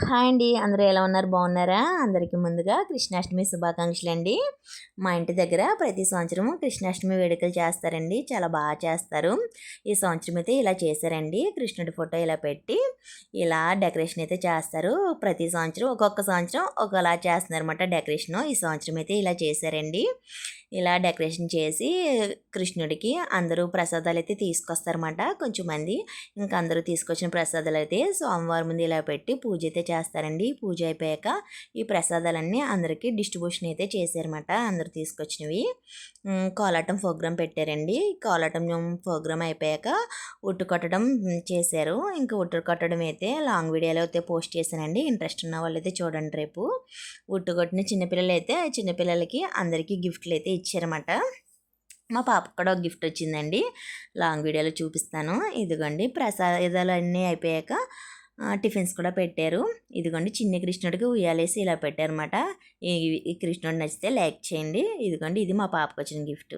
Hi అండి. అందరూ ఎలా ఉన్నారు? బాగున్నారా? అందరికీ ముందుగా కృష్ణాష్టమి శుభాకాంక్షలు అండి. మా ఇంటి దగ్గర ప్రతి సంవత్సరం కృష్ణాష్టమి వేడుకలు చేస్తారండి. చాలా బాగా చేస్తారు. ఈ సంవత్సరం అయితే ఇలా చేశారండి. కృష్ణుడి ఫోటో ఇలా పెట్టి ఇలా డెకరేషన్ అయితే చేస్తారు. ప్రతి సంవత్సరం ఒక్కొక్క సంవత్సరం ఒకలా చేస్తున్నారన్నమాట డెకరేషను. ఈ సంవత్సరం అయితే ఇలా చేశారండి. ఇలా డెకరేషన్ చేసి కృష్ణుడికి అందరూ ప్రసాదాలు అయితే తీసుకొస్తారన్నమాట. కొంచెం మంది ఇంకా అందరూ తీసుకొచ్చిన ప్రసాదాలు అయితే సోమవారం ముందు ఇలా పెట్టి పూజ అయితే చేస్తారండి. పూజ అయిపోయాక ఈ ప్రసాదాలన్నీ అందరికీ డిస్ట్రిబ్యూషన్ అయితే చేశారన్నమాట. అందరూ తీసుకొచ్చినవి కోలాటం ప్రోగ్రాం పెట్టారండి. కోలాటం ప్రోగ్రాం అయిపోయాక ఉట్టు కొట్టడం చేశారు. ఇంకా ఉట్టు కొట్టడం అయితే లాంగ్ వీడియోలో అయితే పోస్ట్ చేశానండి. ఇంట్రెస్ట్ ఉన్న వాళ్ళు అయితే చూడండి రేపు. ఉట్టు కొట్టిన చిన్నపిల్లలు అయితే చిన్నపిల్లలకి అందరికీ గిఫ్ట్లు అయితే ఇచ్చారన్నమాట. మా పాపకు కూడా ఒక గిఫ్ట్ వచ్చిందండి. లాంగ్ వీడియోలో చూపిస్తాను. ఇదిగోండి ప్రసాదాలు అన్నీ అయిపోయాక టిఫిన్స్ కూడా పెట్టారు. ఇదిగోండి చిన్ని కృష్ణుడికి ఉయ్యాలేసి ఇలా పెట్టారన్నమాట. ఈ కృష్ణుడు నచ్చితే లైక్ చేయండి. ఇదిగోండి ఇది మా పాపకు వచ్చిన గిఫ్ట్.